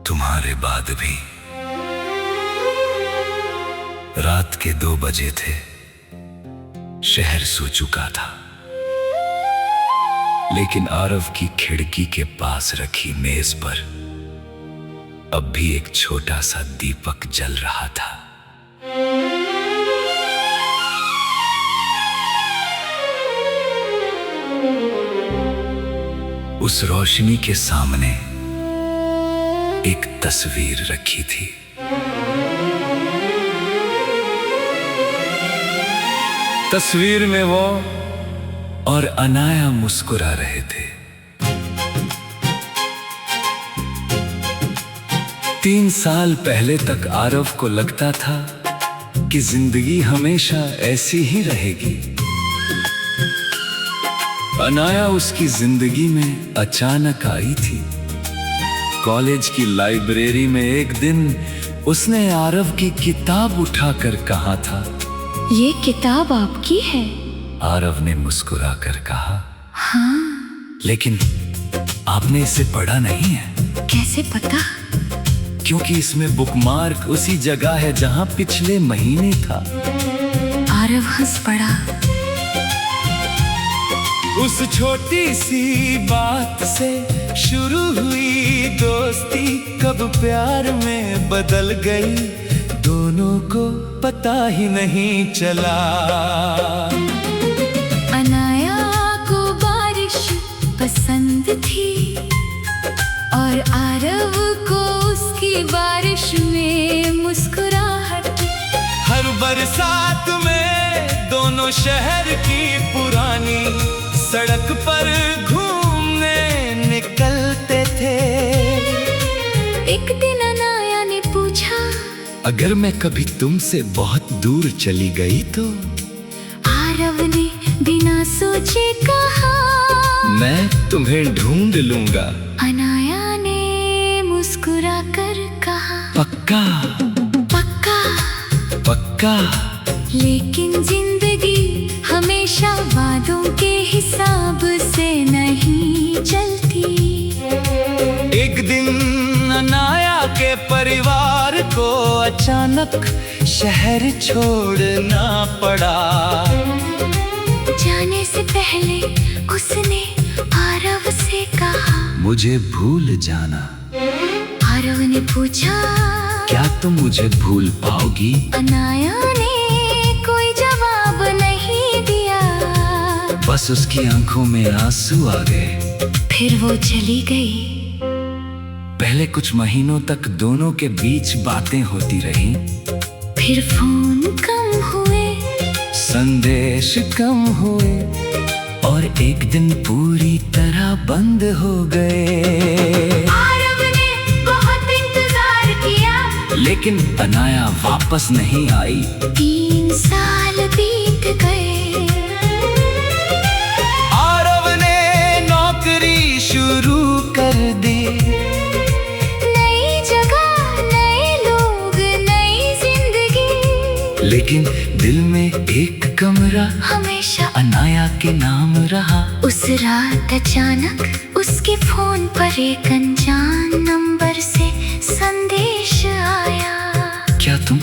तुम्हारे बाद भी रात के 2 बजे थे। शहर सो चुका था, लेकिन आरव की खिड़की के पास रखी मेज पर अब भी एक छोटा सा दीपक जल रहा था। उस रोशनी के सामने एक तस्वीर रखी थी। तस्वीर में वो और अनाया मुस्कुरा रहे थे। 3 साल पहले तक आरव को लगता था कि जिंदगी हमेशा ऐसी ही रहेगी। अनाया उसकी जिंदगी में अचानक आई थी। कॉलेज की लाइब्रेरी में एक दिन उसने आरव की किताब उठाकर कहा था, ये किताब आपकी है? आरव ने मुस्कुराकर कहा, हाँ। लेकिन आपने इसे पढ़ा नहीं है। कैसे पता? क्योंकि इसमें बुकमार्क उसी जगह है जहां पिछले महीने था। आरव हंस पड़ा। उस छोटी सी बात से शुरू हुई दोस्ती कब प्यार में बदल गई, दोनों को पता ही नहीं चला। अनाया को बारिश पसंद थी और आरव को उसकी बारिश में मुस्कुराहट। हर बरसात में दोनों शहर की पुरानी सड़क पर घूमने निकलते थे। एक दिन अनाया ने पूछा, अगर मैं कभी तुमसे बहुत दूर चली गई तो? आरव ने बिना सोचे कहा, मैं तुम्हें ढूंढ लूंगा। अनाया ने मुस्कुराकर कहा, पक्का? पक्का। पक्का। लेकिन जिंदगी हमेशा वादों के हिसाब से नहीं चलती। एक दिन अनाया के परिवार को अचानक शहर छोड़ना पड़ा। जाने से पहले उसने आरव से कहा, मुझे भूल जाना। आरव ने पूछा, क्या तुम मुझे भूल पाओगी? अनाया ने कोई जवाब नहीं दिया। बस उसकी आंखों में आंसू आ गए। फिर वो चली गई। पहले कुछ महीनों तक दोनों के बीच बातें होती रही। फिर फोन कम हुए, संदेश कम हुए और एक दिन पूरी तरह बंद हो गए। आरव ने बहुत इंतजार किया, लेकिन अनाया वापस नहीं आई। 3 साल बीत गए। आरव ने नौकरी शुरू कर दी। नई जगह, नए लोग, नई जिंदगी। लेकिन दिल में एक कमरा हमेशा अनाया के नाम रहा। उस रात अचानक उसके फोन पर एक अनजान नंबर से संदेश आया। क्या तुम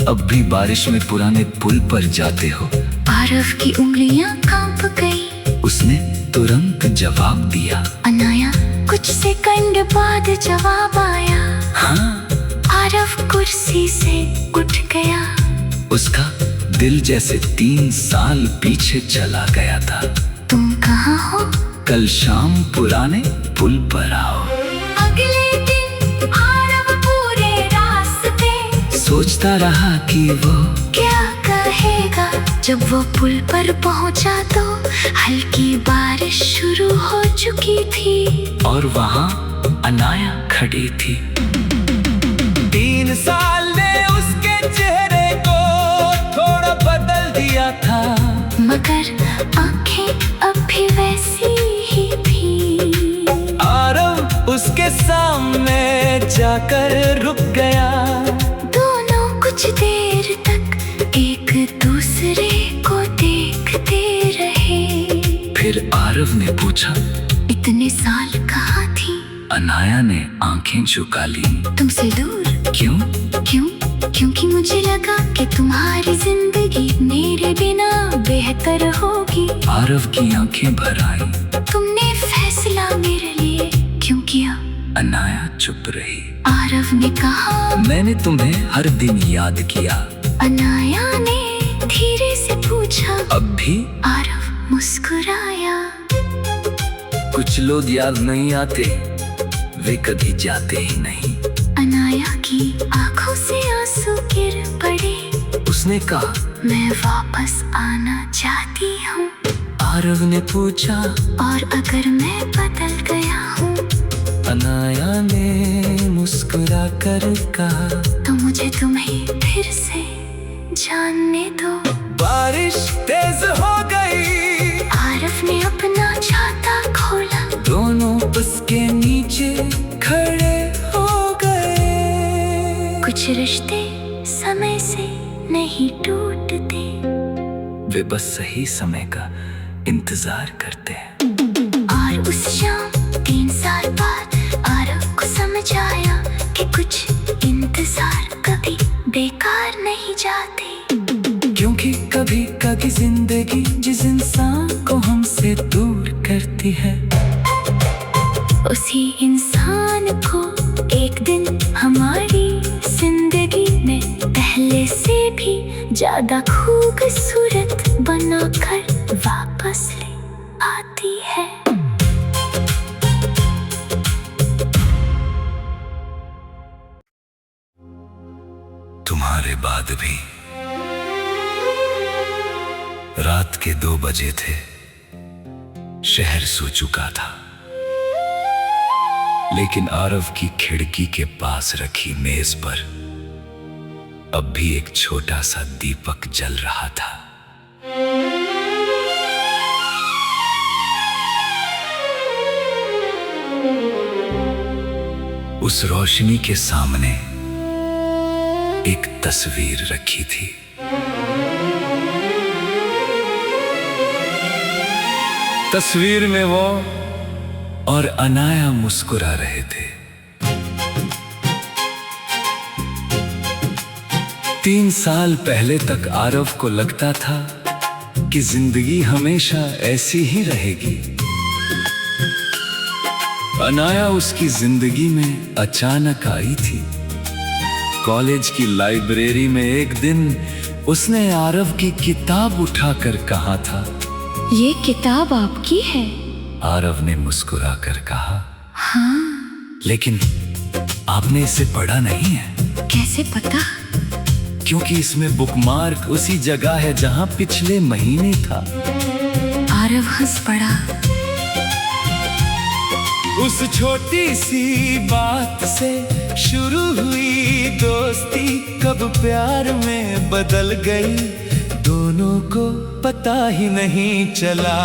अब भी बारिश में पुराने पुल पर जाते हो? आरव की उंगलियां कांप गई। उसने तुरंत जवाब दिया। अनाया कुछ सेकंड बाद जवाब आया। हाँ। आरव कुर्सी से उठ गया। उसका दिल जैसे 3 साल पीछे चला गया था। तुम कहाँ हो? कल शाम पुराने पुल पर आओ। अगले दिन आरव पूरे रास्ते सोचता रहा कि वो क्या कहेगा। जब वो पुल पर पहुंचा तो हल्की बारिश शुरू हो चुकी थी और वहाँ अनाया खड़ी थी। 3 साल ने उसके चेहरे को थोड़ा बदल दिया था, मगर आंखें अब भी वैसी ही थी। आरव उसके सामने जाकर रुक गया। दोनों कुछ देर तक एक दूसरे को देखते रहे। फिर आरव ने पूछा, इतने साल कहाँ थी? अनाया ने आंखें झुका ली। तुमसे दूर क्यों? क्यों? क्योंकि मुझे लगा कि तुम्हारी जिंदगी मेरे बिना बेहतर होगी। आरव की आंखें भर आई। तुमने फैसला मेरे लिए क्यों किया? अनाया चुप रही। आरव ने कहा, मैंने तुम्हें हर दिन याद किया। अनाया ने धीरे से पूछा। अब भी? आरव मुस्कुराया। कुछ लोग याद नहीं आते, वे कभी जाते ही नहीं। अनाया की आंखों से आंसू गिर पड़े। उसने कहा, मैं वापस आना चाहती हूँ। आरव ने पूछा, और अगर मैं बदल गया हूँ? अनाया ने मुस्कुरा कर कहा, तो मुझे तुम्हें फिर से जानने दो। बारिश तेज हो गई। आरव ने अपना छाता खोला। दोनों उसके नीचे खड़े हो गए। कुछ रिश्ते समय से नहीं टूटते, वे बस सही समय का इंतजार करते हैं। और उस शाम 3 साल बाद आरव को समझ आया कि कुछ इंतजार कभी बेकार नहीं जाते। क्योंकि कभी कभी जिंदगी जिस इंसान को हमसे दूर करती है, उसी इंसान को एक दिन हमारी जिंदगी में पहले से भी ज्यादा खूबसूरत बनाकर वापस ले आती है। तुम्हारे बाद भी रात के 2 बजे थे। शहर सो चुका था, लेकिन आरव की खिड़की के पास रखी मेज पर अब भी एक छोटा सा दीपक जल रहा था। उस रोशनी के सामने एक तस्वीर रखी थी। तस्वीर में वो और अनाया मुस्कुरा रहे थे। 3 साल पहले तक आरव को लगता था कि जिंदगी हमेशा ऐसी ही रहेगी। अनाया उसकी जिंदगी में अचानक आई थी। कॉलेज की लाइब्रेरी में एक दिन उसने आरव की किताब उठाकर कहा था, ये किताब आपकी है? आरव ने मुस्कुरा कर कहा, हाँ। लेकिन आपने इसे पढ़ा नहीं है। कैसे पता? क्योंकि इसमें बुकमार्क उसी जगह है जहां पिछले महीने था। आरव हंस पड़ा। उस छोटी सी बात से शुरू हुई दोस्ती कब प्यार में बदल गई, दोनों को पता ही नहीं चला।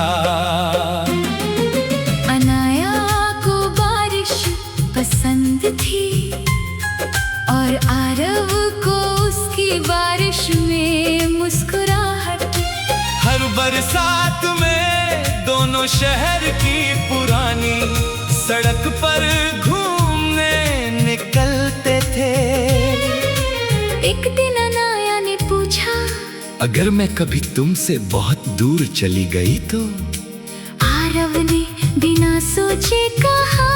अनाया को बारिश पसंद थी और आरव को उसकी बारिश में मुस्कुराहट। हर बरसात में दोनों शहर की पुरानी सड़क पर घूमने निकलते थे। एक दिन अनाया ने पूछा, अगर मैं कभी तुमसे बहुत दूर चली गई तो? आरव ने बिना सोचे कहा,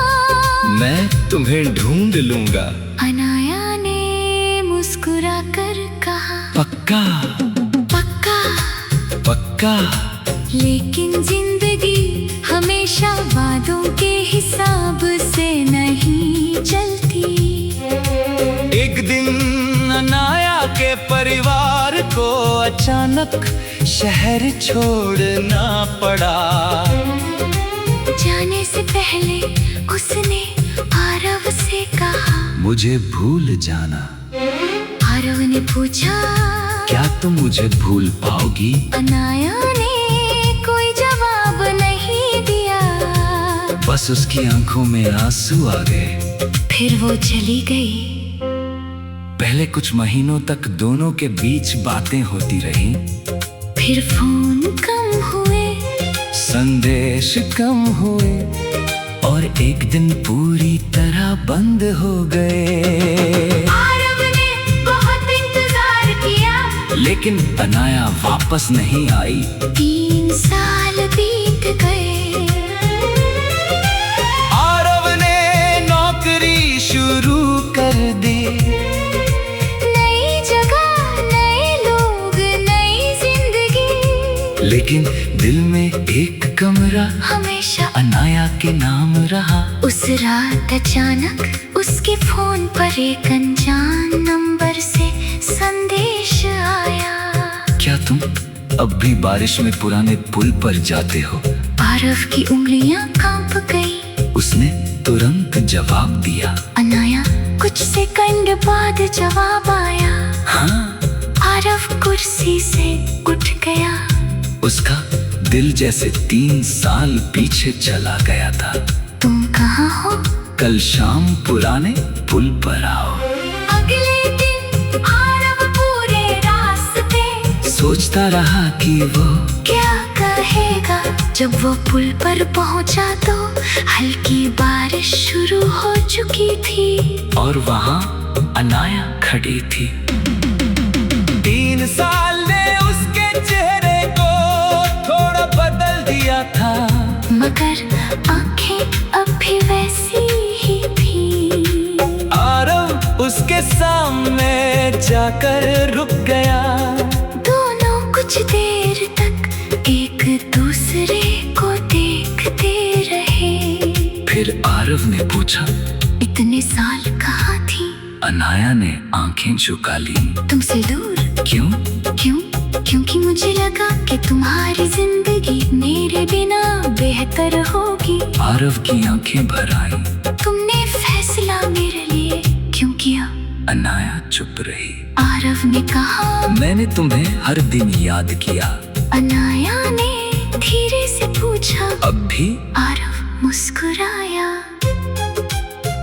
मैं तुम्हें ढूंढ लूंगा। अनाया ने मुस्कुरा कर कहा, पक्का? पक्का। पक्का। लेकिन जिंदगी हमेशा वादों के हिसाब से नहीं चलती। एक दिन अनाया के परिवार को अचानक शहर छोड़ना पड़ा। जाने से पहले उसने आरव से कहा, मुझे भूल जाना। आरव ने पूछा, क्या तुम मुझे भूल पाओगी? अनाया ने कोई जवाब नहीं दिया। बस उसकी आंखों में आंसू आ गए। फिर वो चली गई। पहले कुछ महीनों तक दोनों के बीच बातें होती रही। फिर फोन कम हुए, संदेश कम हुए और एक दिन पूरी तरह बंद हो गए। आरव ने बहुत इंतजार किया, लेकिन अनाया वापस नहीं आई। 3 साल बीत गए। आरव ने नौकरी शुरू कर दी। नई जगह, नए लोग, नई जिंदगी, लेकिन दिल में एक कमरा हमेशा अनाया के नाम रहा। उस रात अचानक उसके फोन पर एक अनजान नंबर से संदेश आया। क्या तुम अब भी बारिश में पुराने पुल पर जाते हो? आरव की उंगलियां कांप गई। उसने तुरंत जवाब दिया। अनाया, कुछ सेकंड बाद जवाब आया। हाँ। आरव कुर्सी से उठ गया। उसका दिल जैसे 3 साल पीछे चला गया था। तुम कहाँ हो? कल शाम पुराने पुल पर आओ। अगले दिन आरव पूरे रास्ते सोचता रहा कि वो क्या कहेगा। जब वो पुल पर पहुंचा तो हल्की बारिश शुरू हो चुकी थी। और वहाँ अनाया खड़ी थी। 3 साल ने उसके चेहरे को थोड़ा बदल दिया था, मगर आंखें अब भी वैसी ही थी। आरव उसके सामने जाकर रुक गया। दोनों कुछ देर तक एक दूसरे को देखते रहे। फिर आरव ने पूछा, इतने साल कहाँ थी? अनाया ने आंखें झुका ली। तुमसे दूर। क्यों? क्यों? क्योंकि मुझे लगा कि तुम्हारी जिंदगी मेरे बिना बेहतर होगी। आरव की आंखें भर आई। तुमने फैसला मेरे लिए क्यों किया? अनाया चुप रही। आरव ने कहा, मैंने तुम्हें हर दिन याद किया। अनाया ने धीरे से पूछा। अब भी? आरव मुस्कुराया।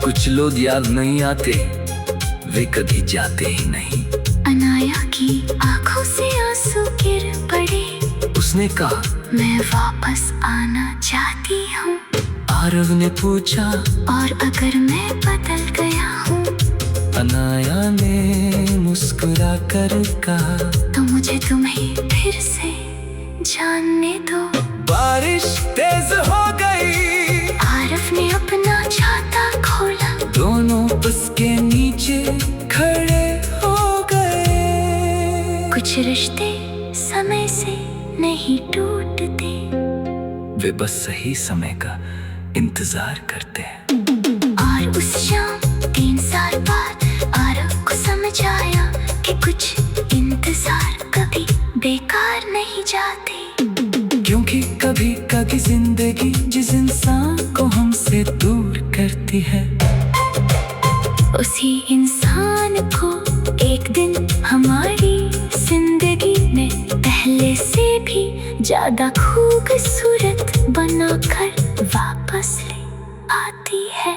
कुछ लोग याद नहीं आते, वे कभी जाते ही नहीं। अनाया की आंखों से आंसू गिर पड़े। उसने कहा, मैं वापस आना चाहती हूँ। आरव ने पूछा, और अगर मैं बदल गया हूँ? अनाया ने मुस्कुरा कर कहा, तो मुझे तुम्हें फिर से जानने दो। बारिश तेज हो गई। आरव ने अपना छाता खोला। दोनों उसके नीचे खड़े हो गए। कुछ रिश्ते समय से नहीं टूटते, वे बस सही समय का इंतजार करते हैं। और उस शाम 3 साल बाद आरव को समझ आया कि कुछ इंतजार कभी बेकार नहीं जाते। क्योंकि कभी कभी जिंदगी जिस इंसान को हमसे दूर करती है, उसी इंसान को एक दिन हमारी जिंदगी में पहले से भी ज्यादा खूबसूरत बनाकर वापस ले आती है।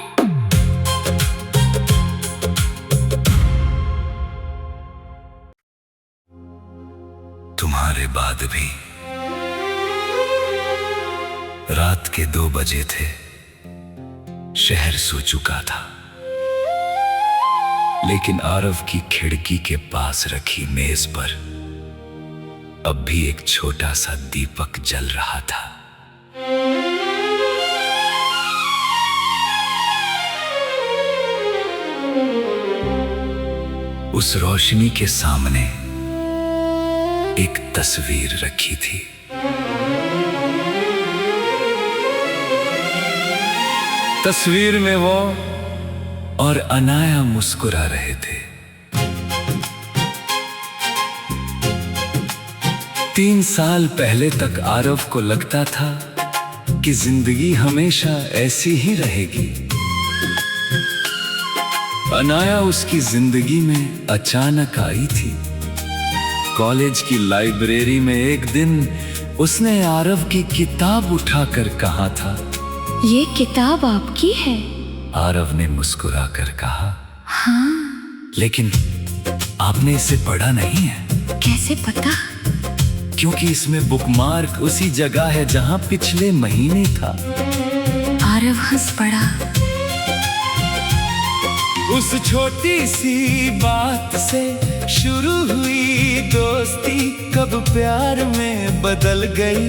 तुम्हारे बाद भी रात के 2 बजे थे। शहर सो चुका था, लेकिन आरव की खिड़की के पास रखी मेज पर अब भी एक छोटा सा दीपक जल रहा था। उस रोशनी के सामने एक तस्वीर रखी थी। तस्वीर में वो और अनाया मुस्कुरा रहे थे। 3 साल पहले तक आरव को लगता था कि जिंदगी हमेशा ऐसी ही रहेगी। अनाया उसकी जिंदगी में अचानक आई थी। कॉलेज की लाइब्रेरी में एक दिन उसने आरव की किताब उठाकर कहा था, ये किताब आपकी है? आरव ने मुस्कुरा कर कहा, हाँ। लेकिन आपने इसे पढ़ा नहीं है। कैसे पता? क्योंकि इसमें बुकमार्क उसी जगह है जहां पिछले महीने था। आरव हंस पड़ा। उस छोटी सी बात से शुरू हुई दोस्ती कब प्यार में बदल गई,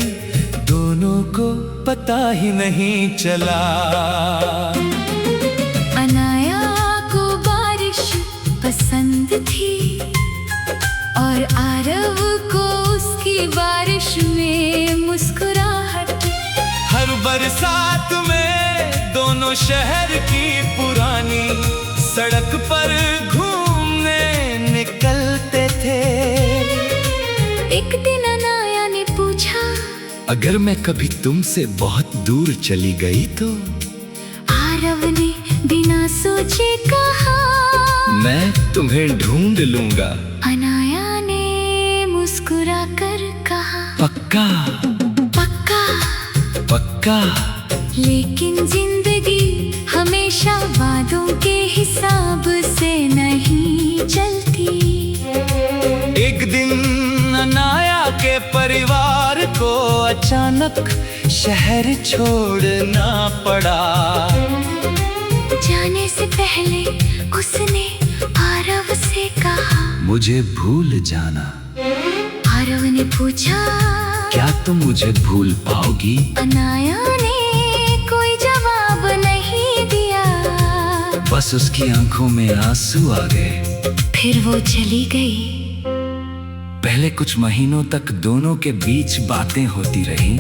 दोनों को पता ही नहीं चला। अनाया को बारिश पसंद थी और आरव को उसकी बारिश में मुस्कुराहट। हर बरसात में दोनों शहर की पुरानी सड़क पर घूमने निकलते थे। एक दिन अनाया ने पूछा, अगर मैं कभी तुमसे बहुत दूर चली गई तो? आरव ने बिना सोचे कहा, मैं तुम्हें ढूंढ लूंगा। अनाया ने मुस्कुरा कर कहा, पक्का? पक्का। पक्का। लेकिन जिंदगी हमेशा वादों के हिसाब से नहीं चलती। एक दिन अनाया के परिवार को अचानक शहर छोड़ना पड़ा। जाने से पहले उसने आरव से कहा, मुझे भूल जाना। आरव ने पूछा, क्या तुम मुझे भूल पाओगी? अनाया ने कोई जवाब नहीं दिया। बस उसकी आंखों में आंसू आ गए। फिर वो चली गई। पहले कुछ महीनों तक दोनों के बीच बातें होती रही।